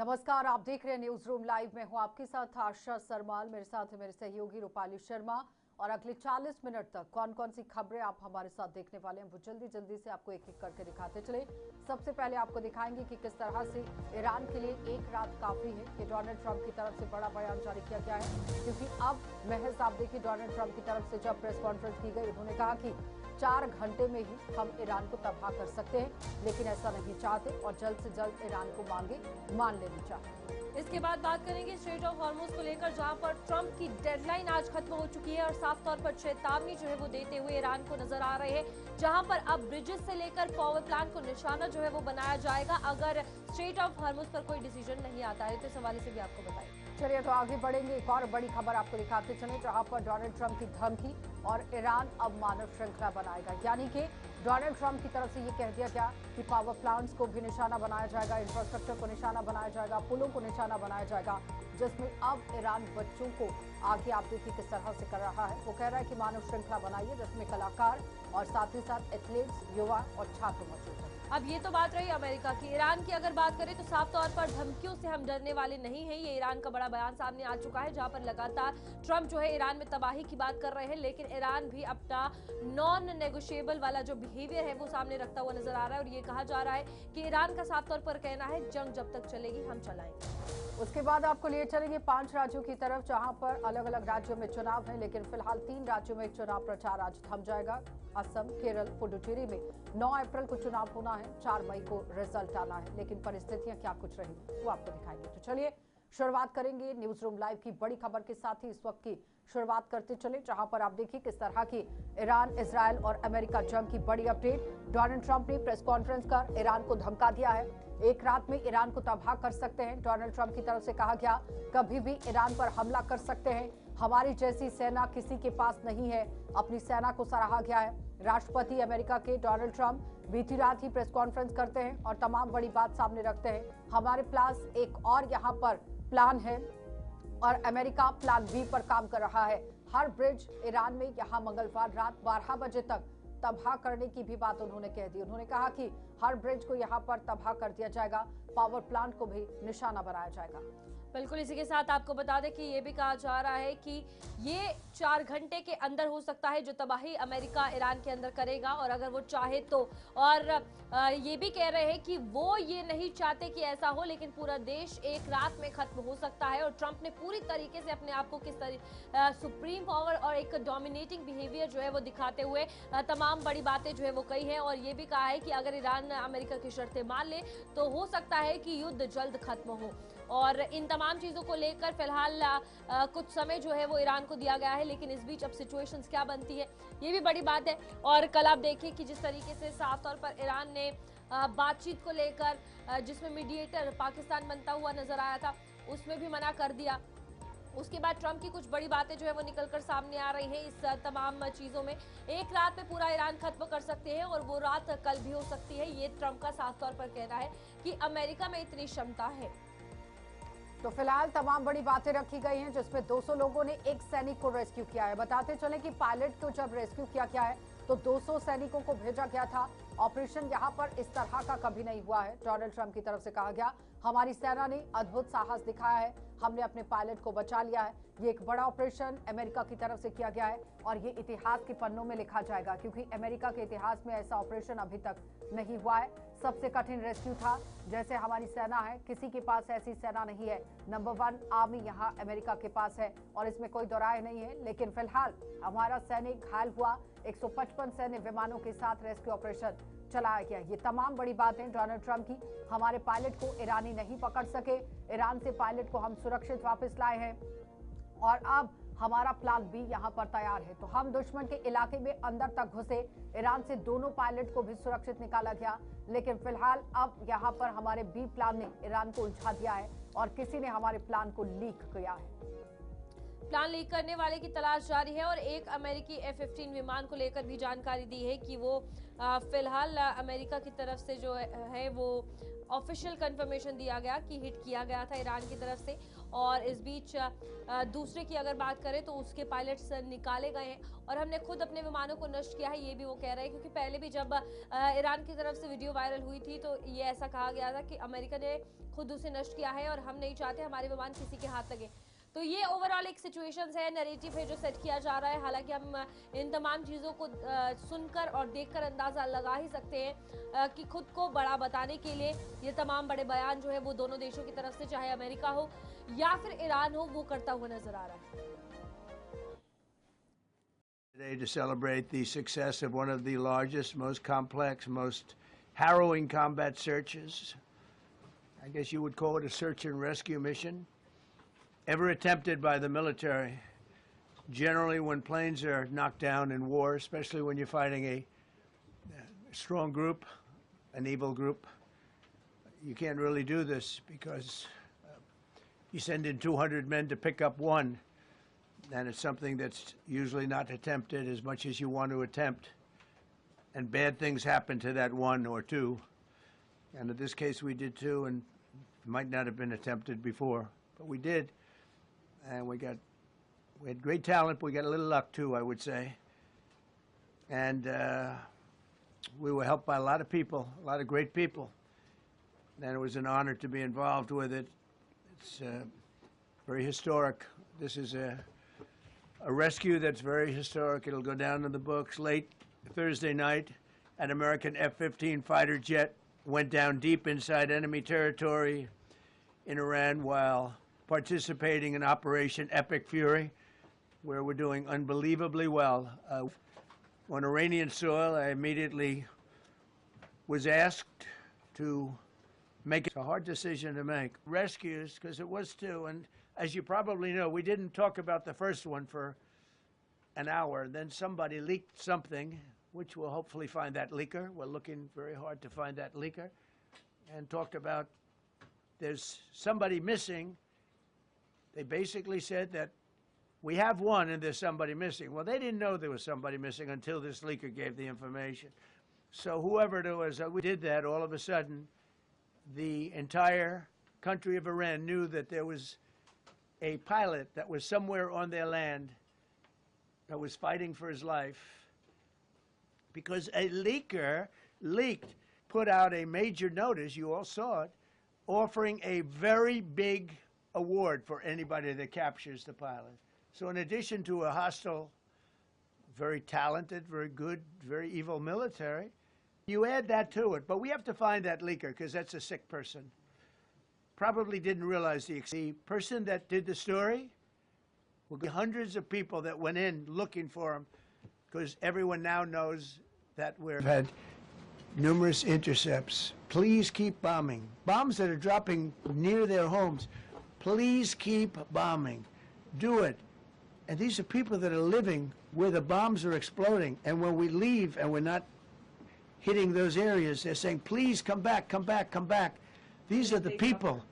नमस्कार, आप देख रहे हैं न्यूज रूम लाइव में हूं आपके साथ आशा सरमाल। मेरे साथ है मेरे सहयोगी रूपाली शर्मा। और अगले 40 मिनट तक कौन कौन सी खबरें आप हमारे साथ देखने वाले हैं वो जल्दी से आपको एक एक करके दिखाते चले। सबसे पहले आपको दिखाएंगे कि किस तरह से ईरान के लिए एक रात काफी है कि डोनाल्ड ट्रंप की तरफ से बड़ा बयान जारी किया गया है। क्योंकि अब महज आप देखिए, डोनाल्ड ट्रंप की तरफ से जब प्रेस कॉन्फ्रेंस की गई, उन्होंने कहा कि 4 घंटे में ही हम ईरान को तबाह कर सकते हैं, लेकिन ऐसा नहीं चाहते और जल्द से जल्द ईरान को मान लेनी चाहिए। इसके बाद बात करेंगे स्ट्रेट ऑफ हॉर्मुज को लेकर, जहां पर ट्रंप की डेडलाइन आज खत्म हो चुकी है और साफ तौर पर चेतावनी जो है वो देते हुए ईरान को नजर आ रहे हैं, जहां पर अब ब्रिजेस से लेकर पावर प्लांट को निशाना जो है वो बनाया जाएगा अगर स्ट्रेट ऑफ हॉर्मुज पर कोई डिसीजन नहीं आता है। तो इस हवाले से भी आपको बताएं। चलिए तो आगे बढ़ेंगे, एक और बड़ी खबर आपको दिखाते चले, जहां पर डोनाल्ड ट्रंप की धमकी और ईरान अब मानव श्रृंखला बनाएगा। यानी कि डोनाल्ड ट्रंप की तरफ से ये कह दिया गया कि पावर प्लांट्स को भी निशाना बनाया जाएगा, इंफ्रास्ट्रक्चर को निशाना बनाया जाएगा, पुलों को निशाना बनाया जाएगा, जिसमें अब ईरान बच्चों को आगे आप देखिए किस तरह से कर रहा है। वो कह रहा है कि मानव श्रृंखला बनाइए, जिसमें कलाकार और साथ ही साथ एथलीट्स, युवा और छात्र मौजूद हैं। अब ये तो बात रही अमेरिका की। ईरान की अगर बात करें तो साफ तौर पर धमकियों से हम डरने वाले नहीं हैं। ये ईरान का बड़ा बयान सामने आ चुका है, जहां पर लगातार ट्रंप जो है ईरान में तबाही की बात कर रहे हैं, लेकिन ईरान भी अपना नॉन नेगोशिएबल वाला जो बिहेवियर है वो सामने रखता हुआ नजर आ रहा है। और ये कहा जा रहा है कि ईरान का साफ तौर पर कहना है, जंग जब तक चलेगी हम चलाएंगे। उसके बाद आपको लिए चलेंगे 5 राज्यों की तरफ, जहां पर अलग अलग राज्यों में चुनाव है, लेकिन फिलहाल 3 राज्यों में चुनाव प्रचार आज थम जाएगा। असम, केरल, पुडुचेरी में 9 अप्रैल को चुनाव होना है, 4 मई को रिजल्ट आना है, लेकिन परिस्थितियां क्या कुछ रही वो आपको दिखाएंगे। तो चलिए शुरुआत करेंगे न्यूज रूम लाइव की बड़ी खबर के साथ ही इस वक्त की शुरुआत करते चले, जहां पर आप देखिए किस तरह की ईरान, इजराइल और अमेरिका जंग की बड़ी अपडेट। डोनाल्ड ट्रंप ने प्रेस कॉन्फ्रेंस कर ईरान को धमका दिया है, एक रात में ईरान को तबाह कर सकते हैं। डोनाल्ड ट्रंप की तरफ से कहा गया, कभी भी ईरान पर हमला कर सकते हैं, हमारी जैसी सेना किसी के पास नहीं है। अपनी सेना को सराहा गया है। राष्ट्रपति अमेरिका के डोनाल्ड ट्रंप बीती रात ही प्रेस कॉन्फ्रेंस करते हैं और तमाम बड़ी बात सामने रखते हैं। हमारे पास एक और यहाँ पर प्लान है और अमेरिका प्लान बी पर काम कर रहा है। हर ब्रिज ईरान में यहाँ मंगलवार रात 12 बजे तक तबाह करने की भी बात उन्होंने कह दी। उन्होंने कहा कि हर ब्रिज को यहाँ पर तबाह कर दिया जाएगा, पावर प्लांट को भी निशाना बनाया जाएगा। बिल्कुल, इसी के साथ आपको बता दें कि ये भी कहा जा रहा है कि ये 4 घंटे के अंदर हो सकता है जो तबाही अमेरिका ईरान के अंदर करेगा, और अगर वो चाहे तो। और ये भी कह रहे हैं कि वो ये नहीं चाहते कि ऐसा हो, लेकिन पूरा देश एक रात में खत्म हो सकता है। और ट्रंप ने पूरी तरीके से अपने आप को किस तरह सुप्रीम पावर और एक डोमिनेटिंग बिहेवियर जो है वो दिखाते हुए तमाम बड़ी बातें जो है वो कही है। और ये भी कहा है कि अगर ईरान अमेरिका की शर्तें मान ले तो हो सकता है कि युद्ध जल्द खत्म हो। और इन तमाम चीजों को लेकर फिलहाल कुछ समय जो है वो ईरान को दिया गया है, लेकिन इस बीच अब सिचुएशंस क्या बनती है ये भी बड़ी बात है। और कल आप देखिए कि जिस तरीके से साफ तौर पर ईरान ने बातचीत को लेकर जिसमें मीडिएटर पाकिस्तान बनता हुआ नजर आया था, उसमें भी मना कर दिया। उसके बाद ट्रंप की कुछ बड़ी बातें जो है वो निकलकर सामने आ रही हैं। इस तमाम चीजों में एक रात में पूरा ईरान खत्म कर सकते हैं और वो रात कल भी हो सकती है। ये ट्रंप का साफ तौर पर कहना है कि अमेरिका में इतनी क्षमता है। तो फिलहाल तमाम बड़ी बातें रखी गई हैं, जिसमें 200 लोगों ने एक सैनिक को रेस्क्यू किया है। बताते चले कि पायलट को जब रेस्क्यू किया गया है तो 200 सैनिकों को भेजा गया था। ऑपरेशन यहां पर इस तरह का कभी नहीं हुआ है। डोनाल्ड ट्रंप की तरफ से कहा गया, हमारी सेना ने अद्भुत साहस दिखाया है, हमने अपने पायलट को बचा लिया है। ये एक बड़ा ऑपरेशन अमेरिका की तरफ से किया गया है और ये इतिहास के पन्नों में लिखा जाएगा, क्योंकि अमेरिका के इतिहास में ऐसा ऑपरेशन अभी तक नहीं हुआ है। सबसे कठिन रेस्क्यू था। जैसे हमारी सेना है, किसी के पास ऐसी सेना नहीं है। नंबर 1 आर्मी यहाँ अमेरिका के पास है और इसमें कोई दो राय नहीं है। लेकिन फिलहाल हमारा सैनिक घायल हुआ, 155 सैन्य विमानों के साथ रेस्क्यू ऑपरेशन चलाया गया। ये तमाम बड़ी बातें डोनाल्ड ट्रंप की। हमारे पायलट को ईरानी नहीं पकड़ सके, ईरान से पायलट को हम सुरक्षित वापस लाए हैं और अब हमारा प्लान बी यहाँ पर तैयार है। तो हम दुश्मन के इलाके में अंदर तक घुसे, ईरान से दोनों पायलट को भी सुरक्षित निकाला गया। लेकिन फिलहाल अब यहाँ पर हमारे बी प्लान ने ईरान को उलझा दिया है और किसी ने हमारे प्लान को लीक किया है। प्लान लीक करने वाले की तलाश जारी है और एक अमेरिकी F-15 विमान को लेकर भी जानकारी दी है कि वो फिलहाल अमेरिका की तरफ से जो है वो ऑफिशियल कंफर्मेशन दिया गया कि हिट किया गया था ईरान की तरफ से। और इस बीच दूसरे की अगर बात करें तो उसके पायलट्स निकाले गए हैं और हमने खुद अपने विमानों को नष्ट किया है, ये भी वो कह रहे हैं। क्योंकि पहले भी जब ईरान की तरफ से वीडियो वायरल हुई थी तो ये ऐसा कहा गया था कि अमेरिका ने खुद उसे नष्ट किया है और हम नहीं चाहते हमारे विमान किसी के हाथ लगे। तो ये ओवरऑल एक सिचुएशंस है, नैरेटिव है जो सेट किया जा रहा है। हालांकि हम इन तमाम चीज़ों को सुनकर और देखकर अंदाज़ा लगा ही सकते हैं कि खुद को बड़ा बताने के लिए ये तमाम बड़े बयान जो है वो दोनों देशों की तरफ से, चाहे अमेरिका हो या फिर ईरान हो, वो करता हुआ नजर आ रहा है। Today to celebrate the success of one of the largest, most complex, most harrowing combat searches. I guess you would call it a search and rescue mission ever attempted by the military. Generally, when planes are knocked down in war, especially when you're fighting a strong group, an evil group, you can't really do this because you send in 200 men to pick up one, and it's something that's usually not attempted as much as you want to attempt. And bad things happen to that one or two. And in this case, we did two, and it might not have been attempted before, but we did. And we had great talent, but we got a little luck too, I would say. And we were helped by a lot of people, a lot of great people. And it was an honor to be involved with it. It's very historic. This is a rescue that's very historic. It'll go down in the books. Late Thursday night, an American F-15 fighter jet went down deep inside enemy territory in Iran while participating in Operation Epic Fury, where we're doing unbelievably well. On Iranian soil, I immediately was asked to make a hard decision to make. Rescues, because it was two, and as you probably know, we didn't talk about the first one for an hour. Then somebody leaked something, which we'll hopefully find that leaker. We're looking very hard to find that leaker. And talked about there's somebody missing. They basically said that we have one and there's somebody missing. Well, they didn't know there was somebody missing until this leaker gave the information. So whoever it was, we did that. All of a sudden, the entire country of Iran knew that there was a pilot that was somewhere on their land that was fighting for his life because a leaker leaked, put out a major notice, you all saw it, offering a very big award for anybody that captures the pilot. So in addition to a hostile, very talented, very good, very evil military, you add that to it. But we have to find that leaker because that's a sick person. Probably didn't realize the person that did the story will be hundreds of people that went in looking for him because everyone now knows that we've had numerous intercepts. Please keep bombing. Bombs that are dropping near their homes. Please keep bombing. Do it. And these are people that are living where the bombs are exploding. And when we leave and we're not hitting those areas, they're saying, please come back, come back, come back. These are the people.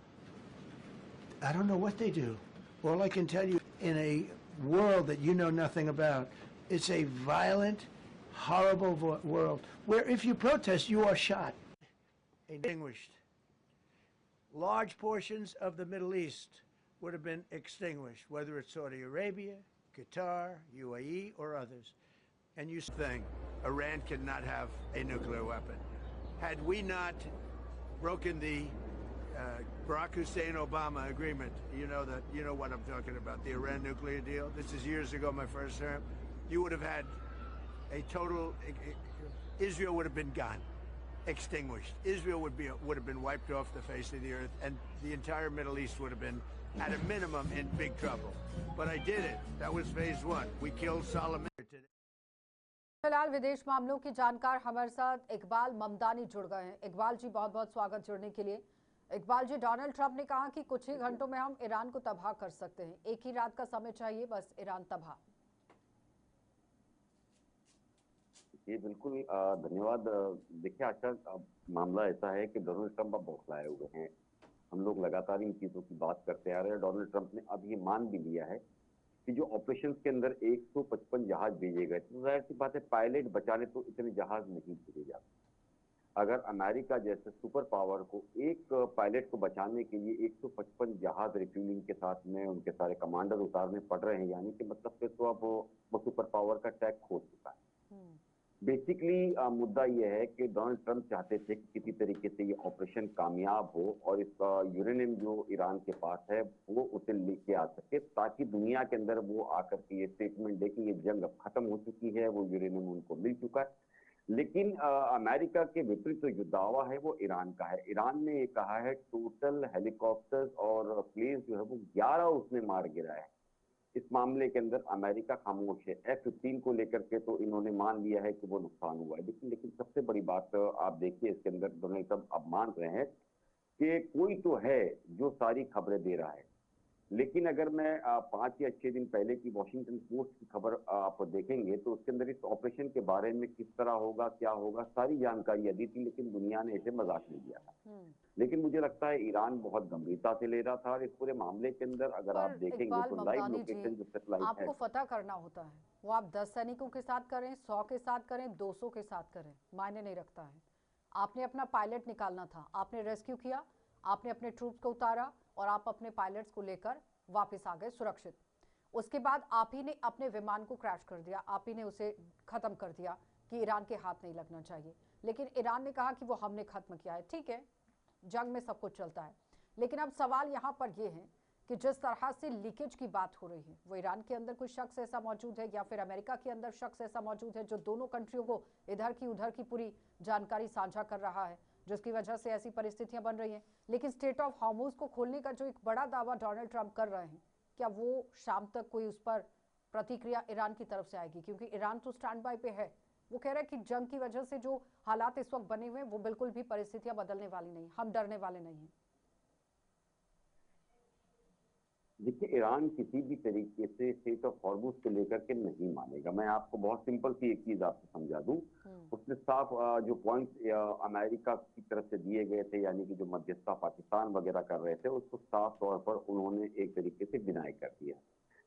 I don't know what they do. All I can tell you, in a world that you know nothing about, it's a violent, horrible world where if you protest, you are shot. Extinguished. Large portions of the Middle East would have been extinguished, whether it's Saudi Arabia, Qatar, UAE, or others. And you think Iran cannot have a nuclear weapon. Had we not broken the Barack Hussein Obama agreement, you know what I'm talking about, the Iran nuclear deal. This is years ago, my first term. You would have had a total, Israel would have been gone. Extinguished. Israel would have been wiped off the face of the earth, and the entire Middle East would have been, at a minimum, in big trouble. But I did it. That was phase one. We killed Solomon today. फिलहाल विदेश मामलों के जानकार हमारे साथ इकबाल ममदानी जुड़ गए हैं। इकबाल जी, बहुत बहुत स्वागत जुड़ने के लिए। इकबाल जी, डोनाल्ड ट्रंप ने कहा कि कुछ ही घंटों में हम ईरान को तबाह कर सकते हैं, एक ही रात का समय चाहिए, बस ईरान तबाह। ये बिल्कुल धन्यवाद। देखिए आशा, अब मामला ऐसा है कि डोनाल्ड ट्रंप अब बौखलाए हुए हैं। हम लोग लगातार इन चीज़ों की बात करते आ रहे हैं। डोनाल्ड ट्रंप ने अब ये मान भी लिया है कि जो ऑपरेशन के अंदर 155 जहाज भेजे गए, तो जाहिर सी बात है पायलट बचाने तो इतने जहाज नहीं भेजे जाते। अगर अमेरिका जैसे सुपर पावर को एक पायलट को बचाने के लिए 155 जहाज रिफ्यूलिंग के साथ में उनके सारे कमांडर उतारने पड़ रहे हैं, यानी कि मतलब फिर तो अब वो सुपर पावर का टैग खो चुका है। बेसिकली मुद्दा यह है कि डोनाल्ड ट्रंप चाहते थे कि किसी तरीके से ये ऑपरेशन कामयाब हो और इसका यूरेनियम जो ईरान के पास है वो उसे लेके आ सके, ताकि दुनिया के अंदर वो आकर के ये स्टेटमेंट दे कि ये जंग अब खत्म हो चुकी है, वो यूरेनियम उनको मिल चुका है। लेकिन अमेरिका के विपरीत जो दावा है वो ईरान का है। ईरान ने ये कहा है टोटल हेलीकॉप्टर्स और प्लेन जो है वो 11 उसने मार गिरा है। इस मामले के अंदर अमेरिका खामोश है। F-15 को लेकर के तो इन्होंने मान लिया है कि वो नुकसान हुआ है, लेकिन सबसे बड़ी बात आप देखिए इसके अंदर डोनाल्ड ट्रंप अब मान रहे हैं कि कोई तो है जो सारी खबरें दे रहा है। लेकिन अगर मैं 5 या 6 दिन पहले की वॉशिंगटन पोस्ट की खबर आप देखेंगे तो उसके अंदर इस ऑपरेशन के बारे में किस तरह होगा, क्या होगा, सारी जानकारियां दी थी, लेकिन दुनिया ने इसे मजाक नहीं लिया था। लेकिन मुझे लगता है ईरान बहुत गंभीरता से ले रहा था और इस पूरे मामले के अंदर अगर आप देखेंगे इकबाल तो लाइव ममदानी लोकेशन जो जी, सेटेलाइट है, आपको फतह करना होता है, वो आप 10 सैनिकों के साथ करें, 100 के साथ करें, 200 के साथ करें, मायने नहीं रखता है। आपने अपना पायलट निकालना था, आपने रेस्क्यू किया, आपने अपने ट्रूप्स को उतारा और आप अपने पायलट्स को लेकर वापस आ गए सुरक्षित। उसके बाद आप ही ने अपने विमान को क्रैश कर दिया, आप ही ने उसे खत्म कर दिया कि ईरान के हाथ नहीं लगना चाहिए। लेकिन ईरान ने कहा कि वो हमने खत्म किया है। ठीक है, जंग में सब कुछ चलता है, लेकिन अब सवाल यहाँ पर ये है कि जिस तरह से लीकेज की बात हो रही है, वो ईरान के अंदर कोई शख्स ऐसा मौजूद है या फिर अमेरिका के अंदर शख्स ऐसा मौजूद है जो दोनों कंट्रियों को इधर की उधर की पूरी जानकारी साझा कर रहा है, जिसकी वजह से ऐसी परिस्थितियां बन रही हैं। लेकिन स्ट्रेट ऑफ हार्मोज को खोलने का जो एक बड़ा दावा डोनाल्ड ट्रंप कर रहे हैं, क्या वो शाम तक कोई उस पर प्रतिक्रिया ईरान की तरफ से आएगी? क्योंकि ईरान तो स्टैंड बाय पे है, वो कह रहा है कि जंग की वजह से जो हालात इस वक्त बने हुए हैं वो बिल्कुल भी परिस्थितियां बदलने वाली नहीं, हम डरने वाले नहीं हैं। देखिए ईरान किसी भी तरीके से स्टेट ऑफ हॉर्मुज को लेकर के नहीं मानेगा। मैं आपको बहुत सिंपल सी एक चीज आपको समझा दूं, उसने साफ जो पॉइंट्स अमेरिका की तरफ से दिए गए थे, यानी कि जो मध्यस्थता पाकिस्तान वगैरह कर रहे थे, उसको साफ तौर पर उन्होंने एक तरीके से डिनाई कर दिया,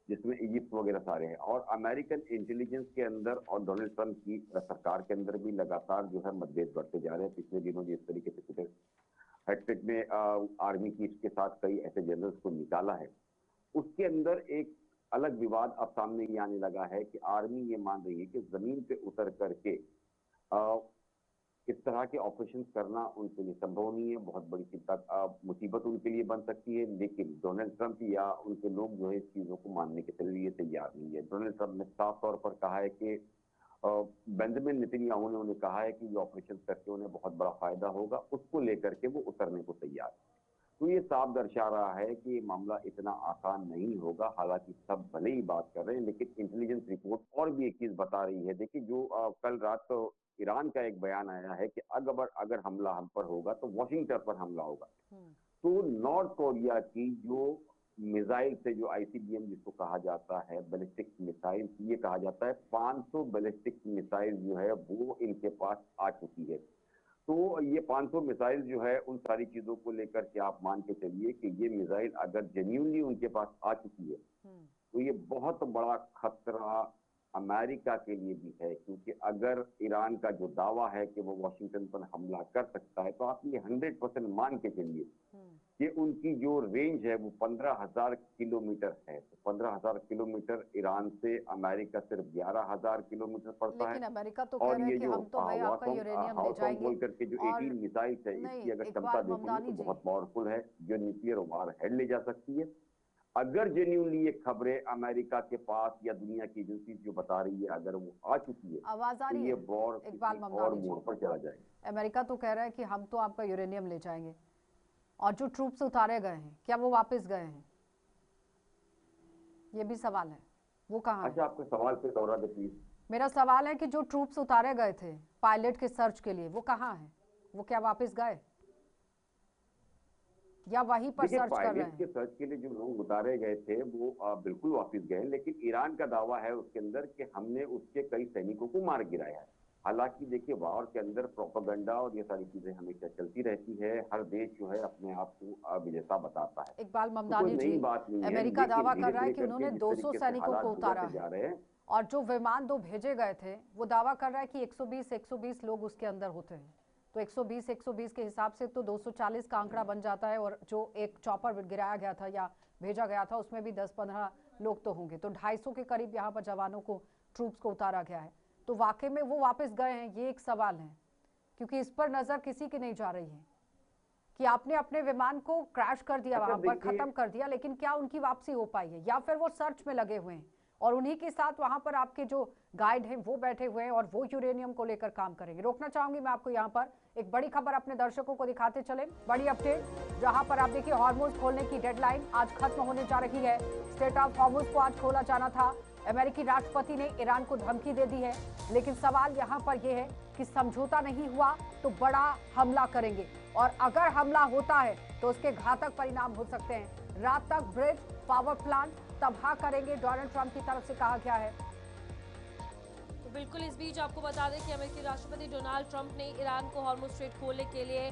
जिसमें इजिप्ट वगैरह सारे हैं। और अमेरिकन इंटेलिजेंस के अंदर और डोनाल्ड ट्रंप की सरकार के अंदर भी लगातार जो है मतभेद बढ़ते जा रहे हैं। पिछले दिनों जिस तरीके से कुछ हेक्टिक में आर्मी चीफ के साथ कई ऐसे जनरल्स को निकाला है, उसके अंदर एक अलग विवाद अब सामने ये आने लगा है कि आर्मी ये मान रही है कि जमीन पे उतर करके इस तरह के ऑपरेशन करना उनके लिए संभव नहीं है, बहुत बड़ी चिंता मुसीबत उनके लिए बन सकती है। लेकिन डोनाल्ड ट्रंप या उनके लोग जो है इस चीजों को मानने के लिए तैयार नहीं है। डोनाल्ड ट्रंप ने साफ तौर पर कहा है कि बेंजामिन नेतन्याहू ने उन्हें कहा है कि ये ऑपरेशन करके उन्हें बहुत बड़ा फायदा होगा, उसको लेकर के वो उतरने को तैयार है। तो ये साफ दर्शा रहा है कि ये मामला इतना आसान नहीं होगा। हालांकि सब भले ही बात कर रहे हैं, लेकिन इंटेलिजेंस रिपोर्ट और भी एक चीज बता रही है। देखिए जो कल रात तो ईरान का एक बयान आया है कि अगर हमला हम पर होगा तो वॉशिंगटन पर हमला होगा। तो नॉर्थ कोरिया की जो मिसाइल से, जो आईसीबीएम जिसको कहा जाता है, बैलिस्टिक मिसाइल, ये कहा जाता है 500 बैलिस्टिक मिसाइल जो है वो इनके पास आ चुकी है। तो ये 500 मिसाइल जो है उन सारी चीजों को लेकर के आप मान के चलिए कि ये मिसाइल अगर जेन्युइनली उनके पास आ चुकी है तो ये बहुत बड़ा खतरा अमेरिका के लिए भी है। क्योंकि अगर ईरान का जो दावा है कि वो वॉशिंगटन पर हमला कर सकता है, तो आप ये 100% मान के चलिए कि उनकी जो रेंज है वो 15,000 किलोमीटर है। तो 15,000 किलोमीटर ईरान से अमेरिका सिर्फ 11,000 किलोमीटर पड़ता है। लेकिन अमेरिका तो कह और रहा है ये कि जो हम तो भाई आपका यूरेनियम ले जाएंगे बोल करके जो और 18 मिसाइल है, नहीं, इसकी अगर इकबाल क्षमता देखेंगे ममदानी तो जी, बहुत पावरफुल है, जो न्यूक्लियर वार हेड ले जा सकती है। अगर जेन्युइनली ये खबरें अमेरिका के पास या दुनिया की एजेंसी जो बता रही है अगर वो आ चुकी है, आवाज आ तो रही ये है वॉर इकबाल किसी और ममदानी मोड़ जी? पर चला जाएगा। अमेरिका तो कह रहा है कि हम तो आपका यूरेनियम ले जाएंगे, और जो ट्रूप्स उतारे गए हैं क्या वो वापस गए हैं? ये भी सवाल है, वो कहाँ है? अच्छा, आपके सवाल पे दोहरा दे प्लीज। मेरा सवाल है कि जो ट्रूप्स उतारे गए थे पायलट के सर्च के लिए, वो कहाँ है? वो क्या वापस गए या वहीं पर देखिए सर्च कर रहे पायलट के हैं? सर्च के लिए जो लोग उतारे गए थे वो बिल्कुल वापस गए, लेकिन ईरान का दावा है उसके अंदर कि हमने उसके कई सैनिकों को मार गिराया है। हालांकि देखिए वॉर के अंदर प्रोपेगेंडा और ये सारी चीजें हमेशा चलती रहती है, हर देश जो है अपने आप को विजेता बताता है, इकबाल तो कोई ममदानी जी, नई बात नहीं है। अमेरिका लेकिन दावा धीरे कर रहा है धीरे कि करके उन्होंने जिस 200 तरीके से सैनिकों हालात को उतारा बिगड़ते है जा रहे हैं, और जो विमान 2 भेजे गए थे वो दावा कर रहा है कि 120 लोग उसके अंदर होते हैं। तो 120 के हिसाब से तो 240 का आंकड़ा बन जाता है, और जो एक चॉपर गिराया गया था या भेजा गया था उसमें भी 10-15 लोग तो होंगे। तो 250 के करीब यहाँ पर जवानों को, ट्रूप्स को उतारा गया है। तो वाकई में वो वापस गए हैं, ये एक सवाल है, क्योंकि इस पर नजर किसी की नहीं जा रही है कि आपने अपने विमान को क्रैश कर दिया, वहां पर खत्म कर दिया, लेकिन क्या उनकी वापसी हो पाई है, या फिर वो सर्च में लगे हुए हैं और उन्हीं के साथ वहां पर आपके जो गाइड हैं वो बैठे हुए हैं और वो यूरेनियम को लेकर काम करेंगे। रोकना चाहूंगी मैं आपको यहाँ पर, एक बड़ी खबर अपने दर्शकों को दिखाते चले, बड़ी अपडेट, जहां पर आप देखिए हॉर्मुज खोलने की डेडलाइन आज खत्म होने जा रही है। स्ट्रेट ऑफ हॉर्मुज को आज खोला जाना था। अमेरिकी राष्ट्रपति ने ईरान को धमकी दे दी है, लेकिन सवाल यहाँ पर यह है कि समझौता नहीं हुआ तो बड़ा हमला करेंगे, और अगर हमला होता है तो उसके घातक परिणाम हो सकते हैं। रात तक ब्रिज, पावर प्लांट तबाह करेंगे, डोनाल्ड ट्रंप की तरफ से कहा गया है। तो बिल्कुल इस बीच आपको बता दें कि अमेरिकी राष्ट्रपति डोनाल्ड ट्रंप ने ईरान को हॉर्मुज स्ट्रेट खोलने के लिए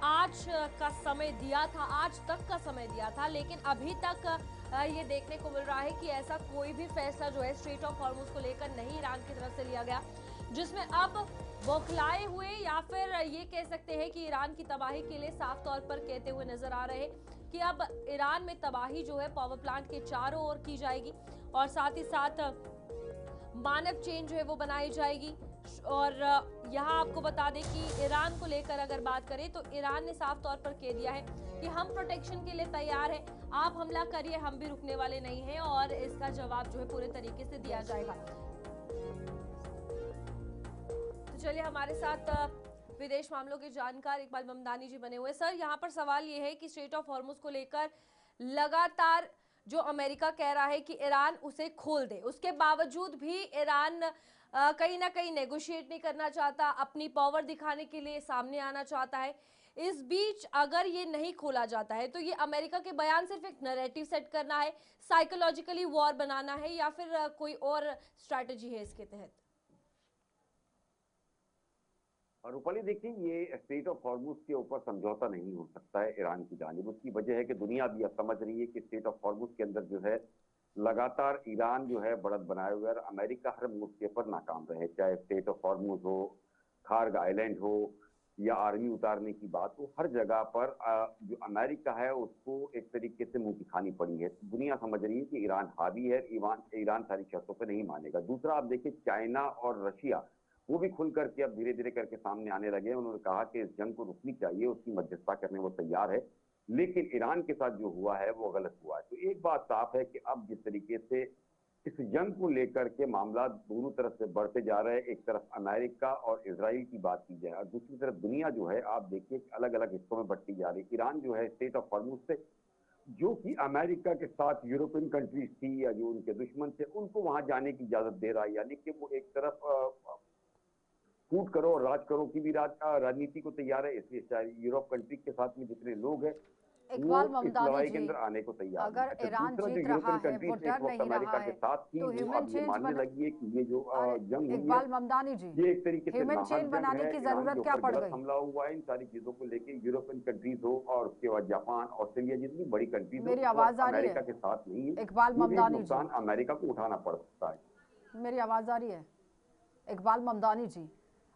आज का समय दिया था, आज तक का समय दिया था, लेकिन अभी तक ये देखने को मिल रहा है कि ऐसा कोई भी फैसला जो है स्ट्रेट ऑफ हॉर्मुज को लेकर नहीं ईरान की तरफ से लिया गया, जिसमें अब बौखलाए हुए या फिर ये कह सकते हैं कि ईरान की तबाही के लिए साफ तौर पर कहते हुए नजर आ रहे हैं कि अब ईरान में तबाही जो है पावर प्लांट के चारों ओर की जाएगी, और साथ ही साथ मानव चेन जो है वो बनाई जाएगी। और यहाँ आपको बता दें कि ईरान को लेकर अगर बात करें तो ईरान ने साफ तौर पर कह दिया है कि हम प्रोटेक्शन के लिए तैयार हैं, आप हमला करिए, हम भी रुकने वाले नहीं हैं, और इसका जवाब जो है पूरे तरीके से दिया जाएगा। तो चलिए हमारे साथ विदेश मामलों के जानकार इकबाल ममदानी जी बने हुए। सर, यहाँ पर सवाल ये है कि स्ट्रेट ऑफ हॉर्मुज को लेकर लगातार जो अमेरिका कह रहा है कि ईरान उसे खोल दे, उसके बावजूद भी ईरान कहीं ना कहीं नेगोशिएट नहीं करना चाहता, अपनी पावर दिखाने के लिए सामने आना चाहता है। इस बीच अगर ये नहीं खोला जाता है तो ये अमेरिका के बयान सिर्फ एक नैरेटिव सेट करना है, साइकोलॉजिकली वॉर बनाना है, या फिर कोई और स्ट्रैटेजी है इसके तहत? और रूपाली देखिए, ये स्ट्रेट ऑफ हॉर्मुज के ऊपर समझौता नहीं हो सकता है ईरान की जानिब। उसकी वजह है कि दुनिया भी अब समझ रही है कि स्ट्रेट ऑफ हॉर्मुज के अंदर जो है लगातार ईरान जो है बढ़त बनाए हुए, और अमेरिका हर मोर्चे पर नाकाम रहे, चाहे स्ट्रेट ऑफ हॉर्मुज हो, खार्ग आइलैंड हो, या आर्मी उतारने की बात हो, हर जगह पर जो अमेरिका है उसको एक तरीके से मुंह की खानी पड़ी है। दुनिया समझ रही है कि ईरान हावी है, ईरान सारी शर्तों पर नहीं मानेगा। दूसरा, आप देखिए चाइना और रशिया वो भी खुल करके अब धीरे धीरे करके सामने आने लगे। उन्होंने कहा कि इस जंग को रुकनी चाहिए, उसकी मध्यस्थता करने वो तैयार है, लेकिन ईरान के साथ जो हुआ है वो गलत हुआ है। तो एक बात साफ है कि अब जिस तरीके से इस जंग को लेकर के मामला दोनों तरफ से बढ़ते जा रहे हैं, एक तरफ अमेरिका और इजराइल की बात की जाए और दूसरी तरफ दुनिया जो है आप देखिए अलग अलग हिस्सों में बढ़ती जा रही है। ईरान जो है स्ट्रेट ऑफ हॉर्मुज से, जो कि अमेरिका के साथ यूरोपियन कंट्रीज थी या जो उनके दुश्मन थे, उनको वहां जाने की इजाजत दे रहा है, यानी कि वो एक तरफ फूट करो और राज करो की भी राजनीति को तैयार है। इसलिए चाहे यूरोप कंट्री के साथ में जितने लोग हैं इकबाल वो इस ममदानी लड़ाई के जी, अंदर आने को तैयार अगर है। ईरान दूसरा, जो जीत रहा यूरोपियन है वो कंट्रीज डर इस वक्त नहीं अमेरिका रहा के है साथ थी, तो वो ह्यूमन अब ये चेंज मानने लगी है कि ये जो जंग हुई इकबाल है ममदानी जी, ये एक तरीके से ह्यूमन नाहक चेन जंग बनाने है, की ईरान जरूरत के क्या ऊपर पड़ गलत गई? हमला हुआ है। इन सारी चीजों को लेके यूरोपियन कंट्रीज हो और उसके बाद जापान, ऑस्ट्रेलिया जितनी बड़ी कंट्रीज हो, मेरी इस आवाज वक्त आ रही अमेरिका है? के साथ नहीं है। इकबाल ये भी एक ममदानी नुकसान जी, अमेरिका को उठाना पड़ सकता है। मेरी आवाज आ रही है? इकबाल ममदानी जी,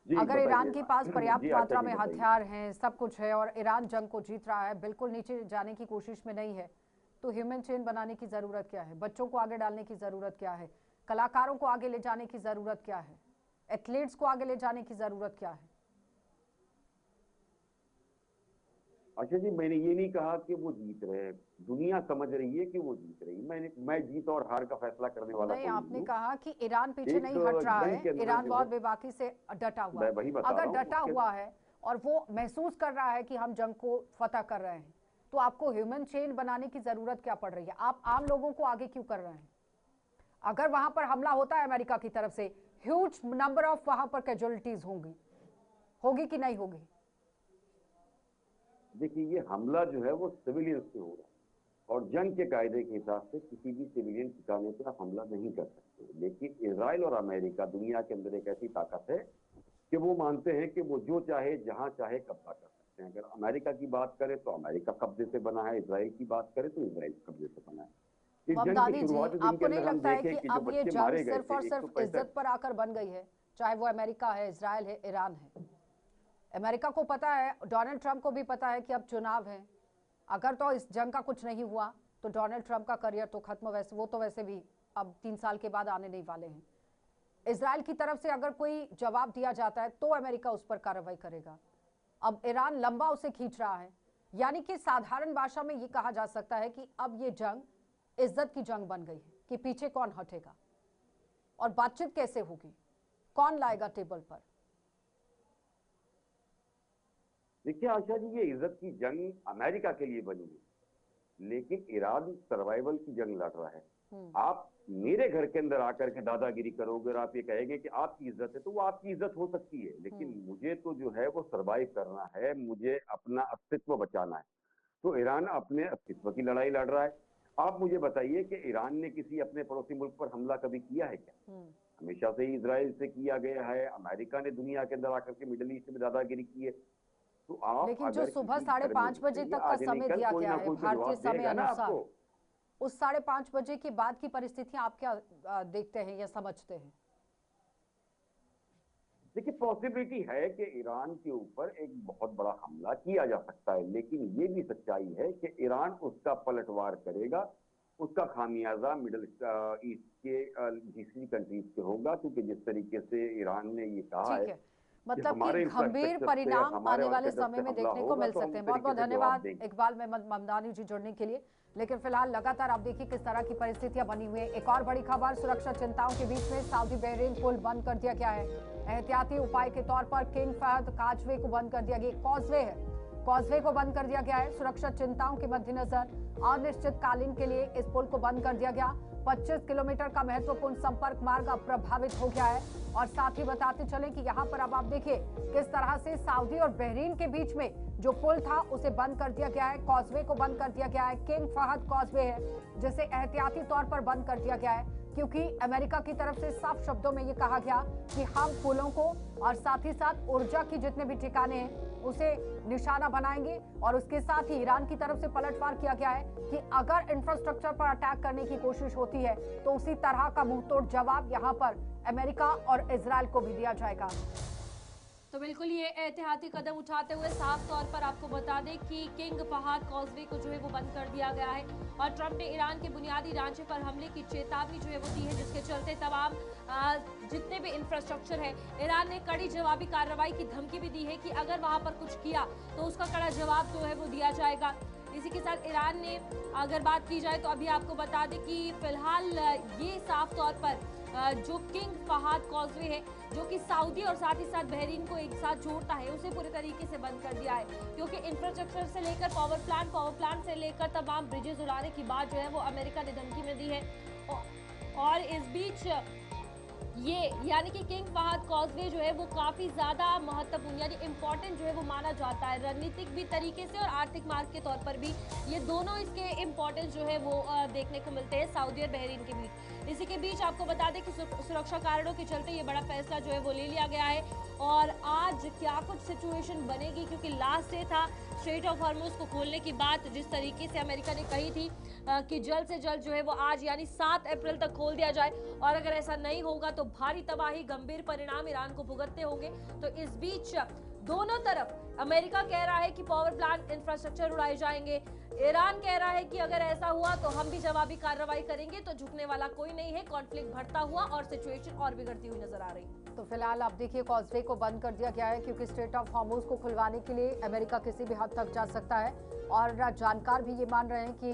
जी अगर ईरान के पास बताइए। पर्याप्त जी मात्रा जी में बताइए। हथियार हैं, सब कुछ है, और ईरान जंग को जीत रहा है, बिल्कुल नीचे जाने की कोशिश में नहीं है, तो ह्यूमन चेन बनाने की जरूरत क्या है? बच्चों को आगे डालने की जरूरत क्या है? कलाकारों को आगे ले जाने की जरूरत क्या है? एथलीट्स को आगे ले जाने की जरूरत क्या है? अच्छा जी, मैंने ये नहीं कहा कि वो जीत रहे हैं, दुनिया समझ रही है कि वो जीत रही है। मैं जीत और हार का फैसला करने वाला नहीं, कोई आपने हूँ। कहा कि ईरान पीछे एक नहीं हट रहा जंग के है, अंदर ईरान जो बहुत है, बेबाकी से डटा हुआ मैं है। वही बता अगर रहा हूँ डटा उसके। हुआ है और वो महसूस कर रहा है कि हम जंग को फतह कर रहे हैं, तो आपको ह्यूमन चेन बनाने की जरूरत क्या पड़ रही है? आप आम लोगों को आगे क्यों कर रहे हैं? अगर वहां पर हमला होता है अमेरिका की तरफ से, ह्यूज नंबर ऑफ वहां पर कैजुअलिटीज होगी कि नहीं होगी? देखिए, ये हमला जो है वो सिविलियंस पे हो रहा है, और जंग के कायदे के हिसाब से किसी भी सिविलियन ठिकाने पर आप हमला नहीं कर सकते। लेकिन इजराइल और अमेरिका दुनिया के अंदर एक ऐसी ताकत है कि वो मानते हैं कि वो जो चाहे जहां चाहे कब्जा कर सकते हैं। अगर अमेरिका की बात करें तो अमेरिका कब्जे से बना है, इजराइल की बात करें तो इजराइल कब्जे से बना है। इस जंग के ममतानी जी, शुरुआती दिन के आपको नहीं अंदर हम लगता है देखें कि कि जो अब ये बच्चे जंग मारे गए सिर्फ और थे सिर्फ 165, इज्जत पर आकर बन गई है, चाहे वो अमेरिका है, इजराइल है, ईरान है? अमेरिका को पता है, डोनाल्ड ट्रंप को भी पता है कि अब चुनाव है, अगर तो इस जंग का कुछ नहीं हुआ तो डोनाल्ड ट्रंप का करियर तो खत्म, वैसे वो तो वैसे भी अब 3 साल के बाद आने नहीं वाले हैं। इजराइल की तरफ से अगर कोई जवाब दिया जाता है तो अमेरिका उस पर कार्रवाई करेगा। अब ईरान लंबा उसे खींच रहा है, यानी कि साधारण भाषा में ये कहा जा सकता है कि अब ये जंग इज्जत की जंग बन गई है कि पीछे कौन हटेगा और बातचीत कैसे होगी, कौन लाएगा टेबल पर। देखिए आशा जी, ये इज्जत की जंग अमेरिका के लिए बनी है, लेकिन ईरान सर्वाइवल की जंग लड़ रहा है। आप मेरे घर के अंदर आकर के दादागिरी करोगे और आप ये कहेंगे कि आपकी इज्जत है, तो वो आपकी इज्जत हो सकती है, लेकिन मुझे तो जो है वो सरवाइव करना है, मुझे अपना अस्तित्व बचाना है। तो ईरान अपने अस्तित्व की लड़ाई लड़ रहा है। आप मुझे बताइए कि ईरान ने किसी अपने पड़ोसी मुल्क पर हमला कभी किया है क्या? हमेशा से ही इजराइल से किया गया है। अमेरिका ने दुनिया के अंदर आकर के मिडिल ईस्ट में दादागिरी की है। तो आप लेकिन जो अगर सुबह किसी घर में 5:30 बजे घुसेंगे, तक का आज नहीं समय कल दिया कोई गया ना है कोई तो भारतीय जवाब समय देगा ना अनुसार, आपको। उस 5:30 बजे के बाद की परिस्थितियां आप क्या देखते हैं या समझते हैं? देखिए, पॉसिबिलिटी है कि ईरान के ऊपर एक बहुत बड़ा हमला किया जा सकता है, लेकिन ये भी सच्चाई है कि ईरान उसका पलटवार करेगा। उसका खामियाजा मिडिल ईस्ट के जीसीसी कंट्रीज से होगा, क्योंकि जिस तरीके से ईरान ने ये कहा है ठीक है, कि मतलब कि हमारे गंभीर इंफ्रास्ट्रक्चर से, परिणाम हमारे आने वाले ऑर्केडर समय से में हमला देखने को होगा, मिल तो हम सकते उस हैं। बहुत तरीके बहुत से जवाब धन्यवाद देंगे। इकबाल ममदानी जी जुड़ने के लिए। लेकिन फिलहाल लगातार आप देखिए किस तरह की परिस्थितियां बनी हुई है। एक और बड़ी खबर, सुरक्षा चिंताओं के बीच में सऊदी बहरीन पुल बंद कर दिया गया है। एहतियाती उपाय के तौर पर किंग फहद काजवे को बंद कर दिया गया। कॉजवे है, कॉजवे को बंद कर दिया गया है। सुरक्षा चिंताओं के मद्देनजर अनिश्चितकालीन के लिए इस पुल को बंद कर दिया गया। 25 किलोमीटर का महत्वपूर्ण संपर्क मार्ग अब प्रभावित हो गया है। और साथ ही बताते चलें कि यहाँ पर अब आप देखिए किस तरह से सऊदी और बहरीन के बीच में जो पुल था उसे बंद कर दिया गया है, कॉजवे को बंद कर दिया गया है। किंग फहद कॉजवे है जिसे एहतियाती तौर पर बंद कर दिया गया है, क्योंकि अमेरिका की तरफ से साफ शब्दों में ये कहा गया कि हम पुलों को और साथ ही साथ ऊर्जा की जितने भी ठिकाने हैं उसे निशाना बनाएंगे। और उसके साथ ही ईरान की तरफ से पलटवार किया गया है कि अगर इंफ्रास्ट्रक्चर पर अटैक करने की कोशिश होती है तो उसी तरह का मुंहतोड़ जवाब यहां पर अमेरिका और इजराइल को भी दिया जाएगा। तो बिल्कुल ये एहतियाती कदम उठाते हुए साफ तौर पर आपको बता दें कि किंग फहद कॉजवे को जो है वो बंद कर दिया गया है। और ट्रंप ने ईरान के बुनियादी ढांचे पर हमले की चेतावनी जो है वो दी है, जिसके चलते तमाम जितने भी इंफ्रास्ट्रक्चर है, ईरान ने कड़ी जवाबी कार्रवाई की धमकी भी दी है कि अगर वहां पर कुछ किया तो उसका कड़ा जवाब जो है वो दिया जाएगा। इसी के साथ ईरान ने अगर बात की जाए तो अभी आपको बता दें कि फिलहाल ये साफ तौर पर जो किंग फहद कॉजवे है, जो कि सऊदी और साथ ही साथ बहरीन को एक साथ जोड़ता है, उसे पूरे तरीके से बंद कर दिया है। क्योंकि इंफ्रास्ट्रक्चर से लेकर पावर प्लांट से लेकर तमाम ब्रिजेस उड़ाने की बात जो है वो अमेरिका ने धमकी में दी है। और इस बीच ये यानी कि किंग फहद कॉजवे जो है वो काफी ज्यादा महत्वपूर्ण यानी इम्पोर्टेंट जो है वो माना जाता है, रणनीतिक भी तरीके से और आर्थिक मार्ग के तौर पर भी ये दोनों इसके इम्पोर्टेंस जो है वो देखने को मिलते हैं सऊदी और बहरीन के बीच। इसी के बीच आपको बता दें कि सुरक्षा कारणों के चलते ये बड़ा फैसला जो है वो ले लिया गया है। और आज क्या कुछ सिचुएशन बनेगी, क्योंकि लास्ट डे था स्ट्रेट ऑफ हॉर्मुज को खोलने की बात, जिस तरीके से अमेरिका ने कही थी कि जल्द से जल्द जो है वो आज यानी 7 अप्रैल तक खोल दिया जाए। और अगर ऐसा नहीं होगा तो भारी तबाही, गंभीर परिणाम ईरान को भुगतने होंगे। तो इस बीच दोनों तरफ अमेरिका कह रहा है कि पावर प्लांट इंफ्रास्ट्रक्चर उड़ाए जाएंगे, ईरान कह रहा है कि अगर ऐसा हुआ तो हम भी जवाबी कार्रवाई करेंगे। तो झुकने वाला कोई नहीं है, कॉन्फ्लिक्ट बढ़ता हुआ और सिचुएशन और बिगड़ती हुई नजर आ रही है। तो फिलहाल आप देखिए कॉजवे को बंद कर दिया गया है, क्योंकि स्ट्रेट ऑफ हॉर्मुज को खुलवाने के लिए अमेरिका किसी भी हद तक जा सकता है। और जानकार भी ये मान रहे हैं कि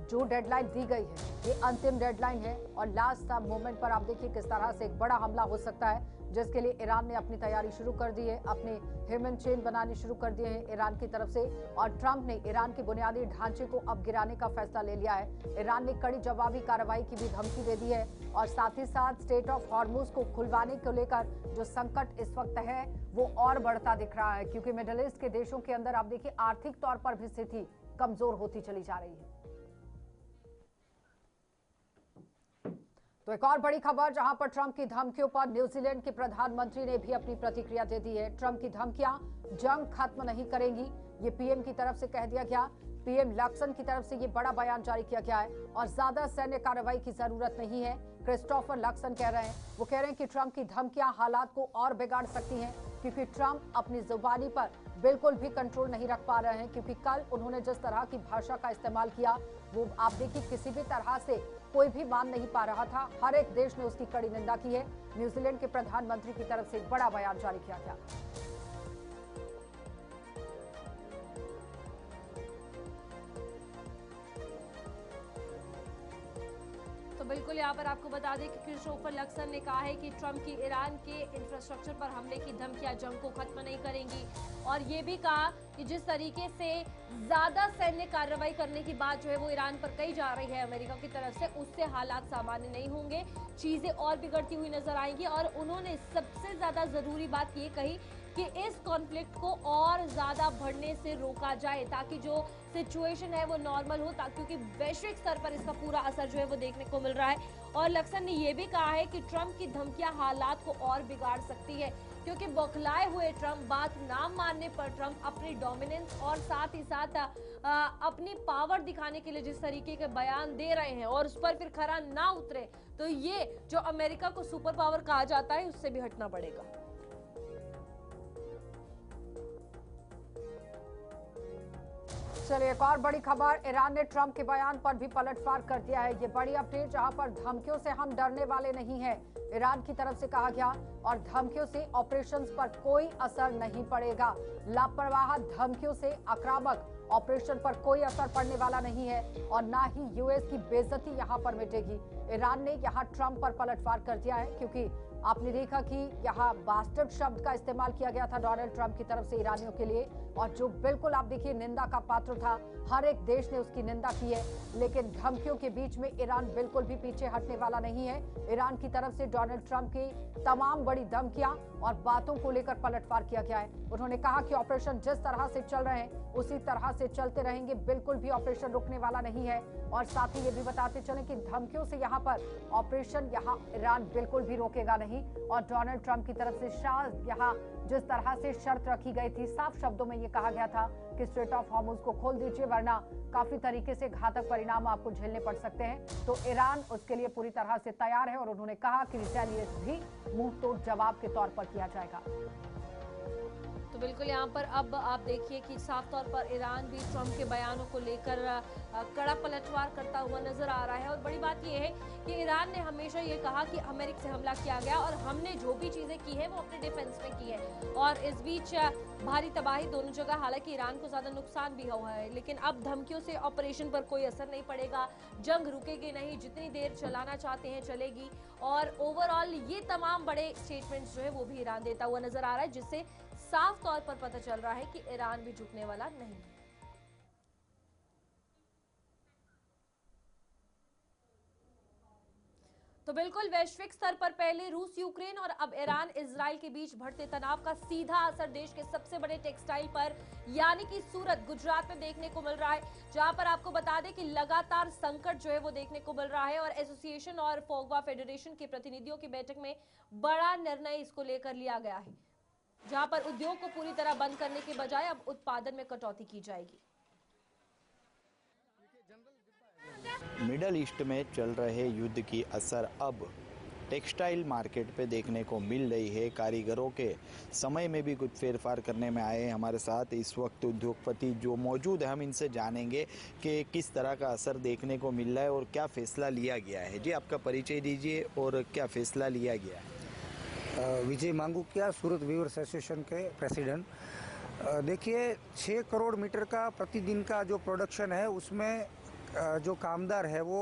जो डेडलाइन दी गई है ये अंतिम डेडलाइन है और लास्ट मोमेंट पर आप देखिए किस तरह से एक बड़ा हमला हो सकता है, जिसके लिए ईरान ने अपनी तैयारी शुरू कर दी है, अपने ह्यूमन चेन बनाने शुरू कर दिए हैं ईरान की तरफ से। और ट्रंप ने ईरान के बुनियादी ढांचे को अब गिराने का फैसला ले लिया है। ईरान ने कड़ी जवाबी कार्रवाई की भी धमकी दे दी है। और साथ ही साथ स्ट्रेट ऑफ हॉर्मुज को खुलवाने को लेकर जो संकट इस वक्त है वो और बढ़ता दिख रहा है, क्योंकि मिडिल ईस्ट के देशों के अंदर आप देखिए आर्थिक तौर पर भी स्थिति कमजोर होती चली जा रही है। तो एक और बड़ी खबर, जहां पर ट्रंप की धमकियों पर न्यूजीलैंड के प्रधानमंत्री ने भी अपनी प्रतिक्रिया दे दी है। ट्रंप की धमकियां जंग खत्म नहीं करेंगी, ये पीएम की तरफ से कह दिया गया। पीएम लक्सन की तरफ से ये बड़ा बयान जारी किया गया है और ज्यादा सैन्य कार्रवाई की जरूरत नहीं है, क्रिस्टोफर लक्सन कह रहे हैं। वो कह रहे हैं कि ट्रंप की धमकियां हालात को और बिगाड़ सकती हैं, क्योंकि ट्रंप अपनी जुबानी पर बिल्कुल भी कंट्रोल नहीं रख पा रहे हैं। क्योंकि कल उन्होंने जिस तरह की भाषा का इस्तेमाल किया, वो आप देखिए किसी भी तरह से कोई भी मान नहीं पा रहा था। हर एक देश ने उसकी कड़ी निंदा की है। न्यूजीलैंड के प्रधानमंत्री की तरफ से एक बड़ा बयान जारी किया गया। तो बिल्कुल यहाँ पर आपको बता दें कि क्रिस्टोफर लक्सन ने कहा है कि ट्रंप की ईरान के इंफ्रास्ट्रक्चर पर हमले की धमकियां जंग को खत्म नहीं करेंगी, और ये भी कहा कि जिस तरीके से ज्यादा सैन्य कार्रवाई करने की बात जो है वो ईरान पर कही जा रही है अमेरिका की तरफ से, उससे हालात सामान्य नहीं होंगे, चीजें और बिगड़ती हुई नजर आएंगी। और उन्होंने सबसे ज्यादा जरूरी बात ये कही कि इस कॉन्फ्लिक्ट को और ज्यादा बढ़ने से रोका जाए, ताकि जो सिचुएशन है वो नॉर्मल हो, क्योंकि वैश्विक स्तर पर इसका पूरा असर जो है वो देखने को मिल रहा है। और लक्सन ने यह भी कहा है कि ट्रंप की धमकियां हालात को और बिगाड़ सकती है, क्योंकि बौखलाए हुए ट्रंप, बात ना मानने पर ट्रंप अपनी डोमिनेंस और साथ ही साथ अपनी पावर दिखाने के लिए जिस तरीके के बयान दे रहे हैं और उस पर फिर खरा ना उतरे, तो ये जो अमेरिका को सुपर पावर कहा जाता है उससे भी हटना पड़ेगा। चलिए एक और बड़ी खबर, ईरान ने ट्रंप के बयान पर भी पलटवार कर दिया है। ये बड़ी अपडेट, जहां पर धमकियों से हम डरने वाले नहीं हैं, ईरान की तरफ से कहा गया, और धमकियों से ऑपरेशंस पर कोई असर नहीं पड़ेगा। लापरवाह धमकियों से आक्रामक ऑपरेशन पर कोई असर पड़ने वाला नहीं है और ना ही यूएस की बेइज्जती यहां पर मिटेगी। ईरान ने यहां ट्रंप पर पलटवार कर दिया है, क्योंकि आपने देखा कि यहाँ बास्टर्ड शब्द का इस्तेमाल किया गया था डोनाल्ड ट्रंप की तरफ से ईरानियों के लिए, और जो बिल्कुल आप देखिए निंदा का पात्र था। हर एक देश ने उसकी निंदा की है, लेकिन धमकियों के बीच में ईरान बिल्कुल भी पीछे हटने वाला नहीं है। ईरान की तरफ से डोनाल्ड ट्रंप की तमाम बड़ी धमकियां और बातों को लेकर पलटवार किया गया है। उन्होंने कहा कि ऑपरेशन जिस तरह से चल रहे हैं उसी तरह से चलते रहेंगे, बिल्कुल भी ऑपरेशन रुकने वाला नहीं है। और साथ ही ये भी बताते चलें कि धमकियों से यहाँ पर ऑपरेशन ईरान बिल्कुल भी रोकेगा नहीं। और डोनाल्ड ट्रंप की तरफ से शायद यहाँ जिस तरह से शर्त रखी गई थी, साफ शब्दों में ये कहा गया था कि स्ट्रेट ऑफ हॉर्मुज को खोल दीजिए, वरना काफी तरीके से घातक परिणाम आपको झेलने पड़ सकते हैं। तो ईरान उसके लिए पूरी तरह से तैयार है और उन्होंने कहा कि रिटेलिएट भी मुंह तोड़ जवाब के तौर पर किया जाएगा। तो बिल्कुल यहाँ पर अब आप देखिए कि साफ तौर पर ईरान भी ट्रंप के बयानों को लेकर कड़ा पलटवार करता हुआ नजर आ रहा है। और बड़ी बात यह है कि ईरान ने हमेशा ये कहा कि अमेरिका से हमला किया गया और हमने जो भी चीजें की है वो अपने डिफेंस में की है। और इस बीच भारी तबाही दोनों जगह, हालांकि ईरान को ज्यादा नुकसान भी हुआ है, लेकिन अब धमकियों से ऑपरेशन पर कोई असर नहीं पड़ेगा, जंग रुकेगी नहीं, जितनी देर चलाना चाहते हैं चलेगी। और ओवरऑल ये तमाम बड़े स्टेटमेंट्स जो है वो भी ईरान देता हुआ नजर आ रहा है, जिससे साफ तौर पर पता चल रहा है कि ईरान भी झुकने वाला नहीं है। तो बिल्कुल वैश्विक स्तर पर पहले रूस यूक्रेन और अब ईरान इजराइल के बीच बढ़ते तनाव का सीधा असर देश के सबसे बड़े टेक्सटाइल पर यानी कि सूरत गुजरात में देखने को मिल रहा है, जहां पर आपको बता दें कि लगातार संकट जो है वो देखने को मिल रहा है। और एसोसिएशन और फोगवा फेडरेशन के प्रतिनिधियों की बैठक में बड़ा निर्णय इसको लेकर लिया गया है, जहां पर उद्योग को पूरी तरह बंद करने के बजाय अब उत्पादन में कटौती की जाएगी। मिडल ईस्ट में चल रहे युद्ध की असर अब टेक्सटाइल मार्केट पे देखने को मिल रही है। कारीगरों के समय में भी कुछ फेरफार करने में आए हैं हमारे साथ इस वक्त उद्योगपति जो मौजूद है, हम इनसे जानेंगे कि किस तरह का असर देखने को मिल रहा है और क्या फैसला लिया गया है। जी, आपका परिचय दीजिए और क्या फैसला लिया गया है। विजय मांगुकिया, सूरत वीवर्स एसोसिएशन के प्रेसिडेंट। देखिए 6 करोड़ मीटर का प्रतिदिन का जो प्रोडक्शन है, उसमें जो कामदार है वो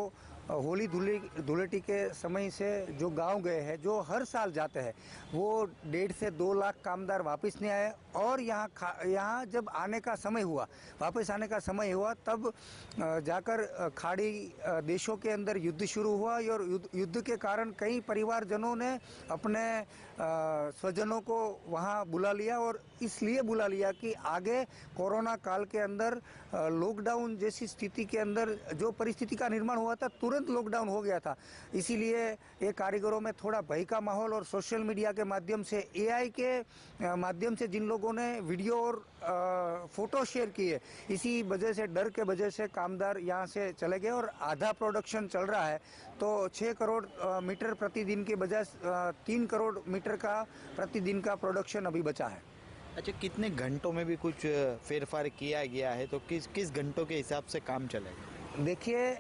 होली धुलेटी के समय से जो गांव गए हैं, जो हर साल जाते हैं, वो 1.5 से 2 लाख कामदार वापस नहीं आए। और यहाँ जब आने का समय हुआ, वापस आने का समय हुआ, तब जाकर खाड़ी देशों के अंदर युद्ध शुरू हुआ। और युद्ध के कारण कई परिवारजनों ने अपने स्वजनों को वहाँ बुला लिया, और इसलिए बुला लिया कि आगे कोरोना काल के अंदर लॉकडाउन जैसी स्थिति के अंदर जो परिस्थिति का निर्माण हुआ था, तुरंत तुरंत लॉकडाउन हो गया था। इसीलिए ये कारीगरों में थोड़ा भय का माहौल और सोशल मीडिया के माध्यम से, एआई के माध्यम से जिन लोगों ने वीडियो और फोटो शेयर किए, इसी वजह से, डर के वजह से कामदार यहाँ से चले गए और आधा प्रोडक्शन चल रहा है। तो 6 करोड़ मीटर प्रतिदिन के बजाय 3 करोड़ मीटर का प्रतिदिन का प्रोडक्शन अभी बचा है। अच्छा, कितने घंटों में भी कुछ फेरफार किया गया है, तो किस किस घंटों के हिसाब से काम चलेगा? देखिए,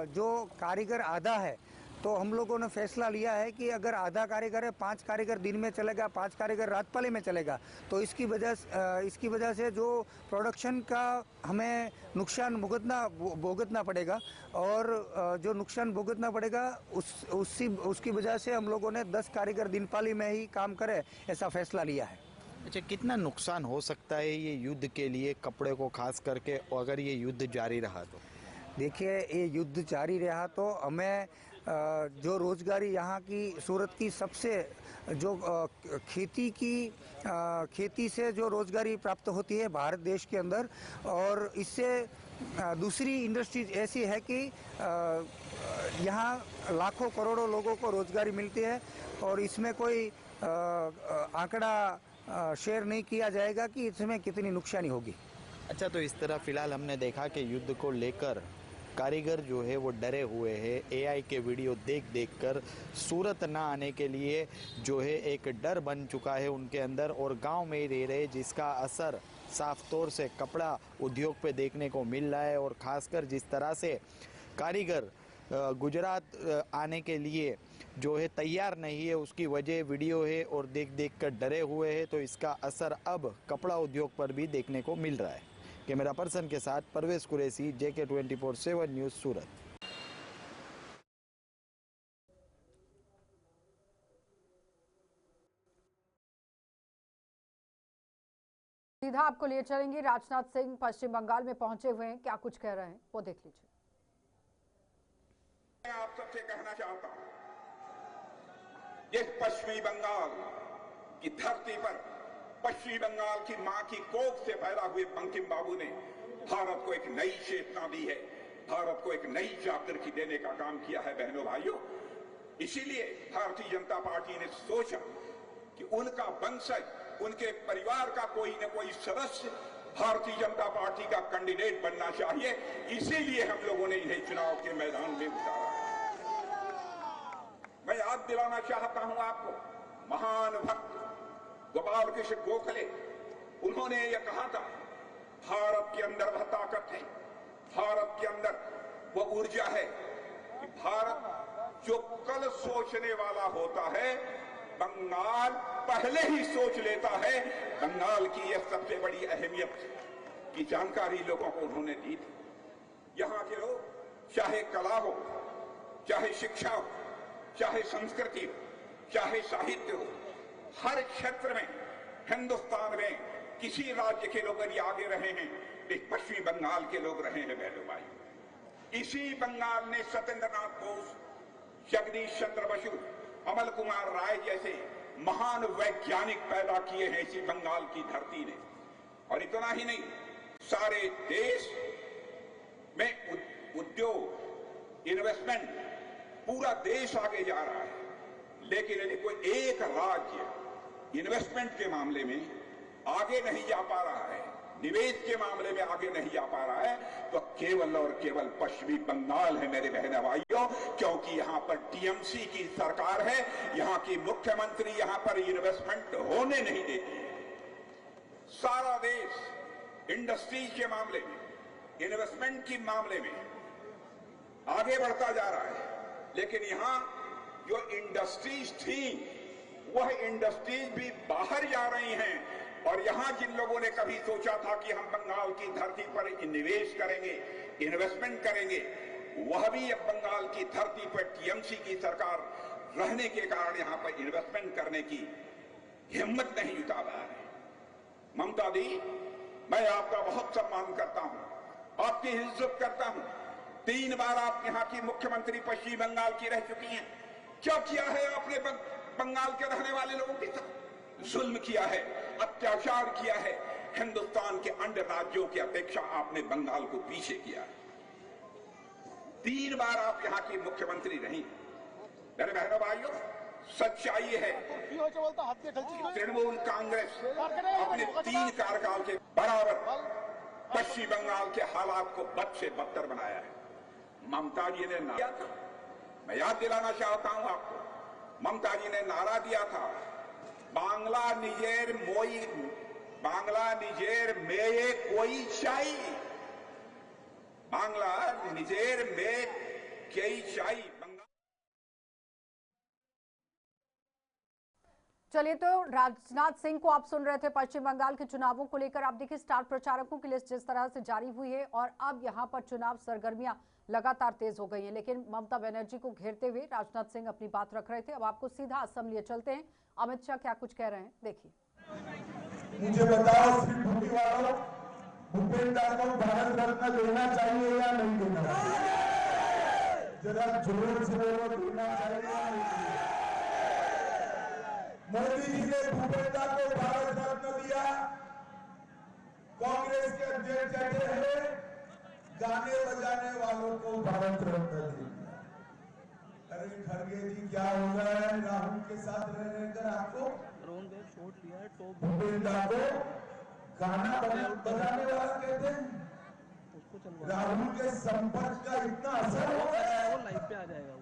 जो कारीगर आधा है, तो हम लोगों ने फैसला लिया है कि अगर आधा कारीगर है, 5 कारीगर दिन में चलेगा, 5 कारीगर रात पाली में चलेगा, तो इसकी वजह से जो प्रोडक्शन का हमें नुकसान भुगतना पड़ेगा और जो नुकसान भुगतना पड़ेगा उसकी वजह से हम लोगों ने 10 कारीगर दिन पाली में ही काम करे, ऐसा फैसला लिया है। अच्छा, कितना नुकसान हो सकता है ये युद्ध के लिए, कपड़े को खास करके, अगर ये युद्ध जारी रहा तो? देखिए, ये युद्ध जारी रहा तो हमें जो रोजगारी यहाँ की सूरत की सबसे जो खेती से जो रोजगारी प्राप्त होती है भारत देश के अंदर, और इससे दूसरी इंडस्ट्रीज ऐसी है कि यहाँ लाखों करोड़ों लोगों को रोजगारी मिलती है और इसमें कोई आंकड़ा शेयर नहीं किया जाएगा कि इसमें कितनी नुकसानी होगी। अच्छा, तो इस तरह फिलहाल हमने देखा कि युद्ध को लेकर कारीगर जो है वो डरे हुए हैं। एआई के वीडियो देख कर सूरत ना आने के लिए जो है एक डर बन चुका है उनके अंदर, और गांव में ही रह रहे, जिसका असर साफ तौर से कपड़ा उद्योग पे देखने को मिल रहा है। और ख़ासकर जिस तरह से कारीगर गुजरात आने के लिए जो है तैयार नहीं है, उसकी वजह वीडियो है और देख कर डरे हुए हैं, तो इसका असर अब कपड़ा उद्योग पर भी देखने को मिल रहा है। कैमरा पर्सन के साथ परवेज कुरैशी, JK 24/7 न्यूज़, सूरत। सीधा आपको लिए चलेंगे, राजनाथ सिंह पश्चिम बंगाल में पहुंचे हुए हैं, क्या कुछ कह रहे हैं वो देख लीजिए। मैं आप सबसे कहना चाहता हूं, जिस पश्चिमी बंगाल की धरती पर पश्चिमी बंगाल की मां की कोख से पैदा हुए बंकिम बाबू ने भारत को एक नई चेतना दी है, भारत को एक नई जागृति देने का काम किया है। बहनों भाइयों, इसीलिए भारतीय जनता पार्टी ने सोचा कि उनका वंशज, उनके परिवार का कोई न कोई सदस्य भारतीय जनता पार्टी का कैंडिडेट बनना चाहिए। इसीलिए हम लोगों ने इन्हें चुनाव के मैदान में उतारा। मैं याद दिलाना चाहता हूं आपको, महान भक्त गोपाल कृष्ण गोखले, उन्होंने यह कहा था, भारत के अंदर वह ताकत है, भारत के अंदर वो ऊर्जा है कि भारत जो कल सोचने वाला होता है, बंगाल पहले ही सोच लेता है। बंगाल की यह सबसे बड़ी अहमियत की जानकारी लोगों को उन्होंने दी थी। यहाँ के लोग, चाहे कला हो, चाहे शिक्षा हो, चाहे संस्कृति हो, चाहे साहित्य हो, हर क्षेत्र में हिंदुस्तान में किसी राज्य के लोग यदि आगे रहे हैं, पश्चिमी बंगाल के लोग रहे हैं। बहनों भाई, इसी बंगाल ने सत्येंद्र नाथ बोस, जगदीश चंद्र बसु, अमल कुमार राय जैसे महान वैज्ञानिक पैदा किए हैं इसी बंगाल की धरती ने। और इतना ही नहीं, सारे देश में उद्योग, इन्वेस्टमेंट, पूरा देश आगे जा रहा है। लेकिन यदि कोई एक राज्य इन्वेस्टमेंट के मामले में आगे नहीं जा पा रहा है, निवेश के मामले में आगे नहीं जा पा रहा है, तो केवल और केवल पश्चिमी बंगाल है मेरे बहन भाइयों। क्योंकि यहाँ पर टीएमसी की सरकार है, यहाँ की मुख्यमंत्री यहाँ पर इन्वेस्टमेंट होने नहीं देती है। सारा देश इंडस्ट्री के मामले में, इन्वेस्टमेंट के मामले में आगे बढ़ता जा रहा है, लेकिन यहाँ जो इंडस्ट्रीज थी, वह इंडस्ट्रीज भी बाहर जा रही हैं। और यहां जिन लोगों ने कभी सोचा था कि हम बंगाल की धरती पर निवेश करेंगे, इन्वेस्टमेंट करेंगे, वह भी अब बंगाल की धरती पर टीएमसी की सरकार रहने के कारण यहां पर इन्वेस्टमेंट करने की हिम्मत नहीं जुटा पा रहे। ममता दी, मैं आपका बहुत सम्मान करता हूं, आपकी इज्जत करता हूं। 3 बार आप यहां की मुख्यमंत्री पश्चिम बंगाल की रह चुकी हैं। क्या किया है आपने बंगाल के रहने वाले लोगों के साथ? जुल्म किया है, अत्याचार किया है। हिंदुस्तान के अन्य राज्यों की अपेक्षा आपने बंगाल को पीछे किया है। 3 बार आप यहाँ की मुख्यमंत्री रही। मेरे बहनों भाइयों, सच्चाई है तृणमूल कांग्रेस अपने 3 कार्यकाल के बराबर पश्चिम बंगाल के हालात को बद से बदतर बनाया है। ममता जी ने नारा दिया था, मैं याद दिलाना चाहता हूं आपको, ममता जी ने नारा दिया था, बांग्ला निजेर में कोई चाहिए, बांग्ला निजेर में कोई चाहिए। चलिए, तो राजनाथ सिंह को आप सुन रहे थे पश्चिम बंगाल के चुनावों को लेकर। आप देखिए स्टार प्रचारकों की लिस्ट जिस तरह से जारी हुई है और अब यहां पर चुनाव सरगर्मियां लगातार तेज हो गई हैं, लेकिन ममता बनर्जी को घेरते हुए राजनाथ सिंह अपनी बात रख रहे थे। अब आपको सीधा असम लिए चलते हैं, अमित शाह क्या कुछ कह रहे हैं, देखिए। मुझे बताओ, सिर्फ भूमि वालों, भूपेंद्र को भारत रत्न देना चाहिए या नहीं देना चाहिए? जरा जोर से बोलो, देना चाहिए या नहीं देना? मोदी जी ने भूपेंद्र को भारत रत्न दिया, कांग्रेस के अध्यक्ष कहते हैं गाने बजाने वालों को भारत रत्न दिया। अरे खड़गे जी, क्या हो रहा है? राहुल के साथ रहकर आपको भूपेंद्र को गाना बजाने वाला कहते हैं। राहुल के संपर्क का इतना असर हो गया है, वो लाइव पे आ जाएगा।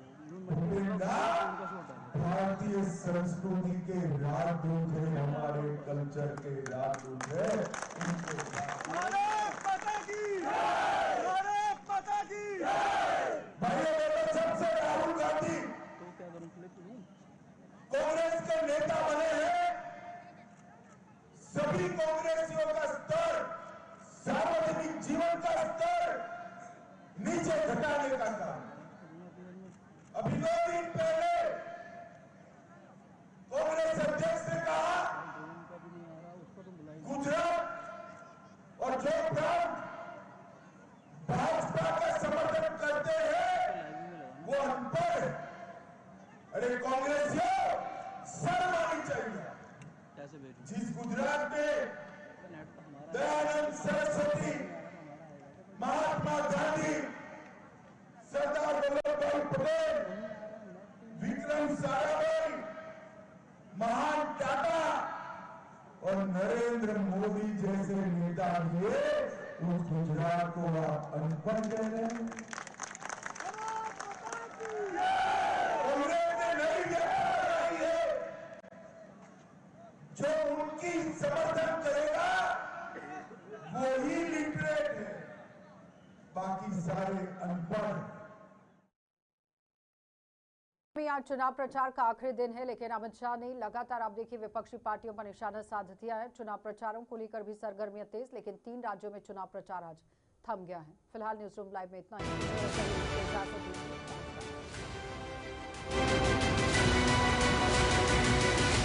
भारतीय संस्कृति के राजदूत है, हमारे कल्चर के राजदूत है। सबसे राहुल गांधी कांग्रेस के नेता बने हैं। सभी कांग्रेसियों का स्तर, सार्वजनिक जीवन का स्तर नीचे घटाने का काम। अभी 2 दिन पहले कांग्रेस अध्यक्ष ने कहा गुजरात और जो प्रांत भाजपा का समर्थन करते हैं वो अनपढ़। अरे कांग्रेसियों, शर्म आनी चाहिए। जिस गुजरात में दयानंद सरस्वती, महात्मा गांधी, सरदार वल्लभ भाई पटेल, विक्रम साराभाई, महान टाटा और नरेंद्र मोदी जैसे नेता थे, उस गुजरात को आप अनपढ़ कह रहे हैं। कांग्रेस ने नहीं देखा है, जो उनकी समर्थन करेगा वो ही लिटरेट है, बाकी सारे अनपढ़। आज चुनाव प्रचार का आखिरी दिन है, लेकिन अमित शाह ने लगातार आप देखिए विपक्षी पार्टियों पर निशाना साध दिया है। चुनाव प्रचारों को लेकर भी सरगर्मियां तेज, लेकिन 3 राज्यों में चुनाव प्रचार आज थम गया है। फिलहाल न्यूज रूम लाइव में इतना ही।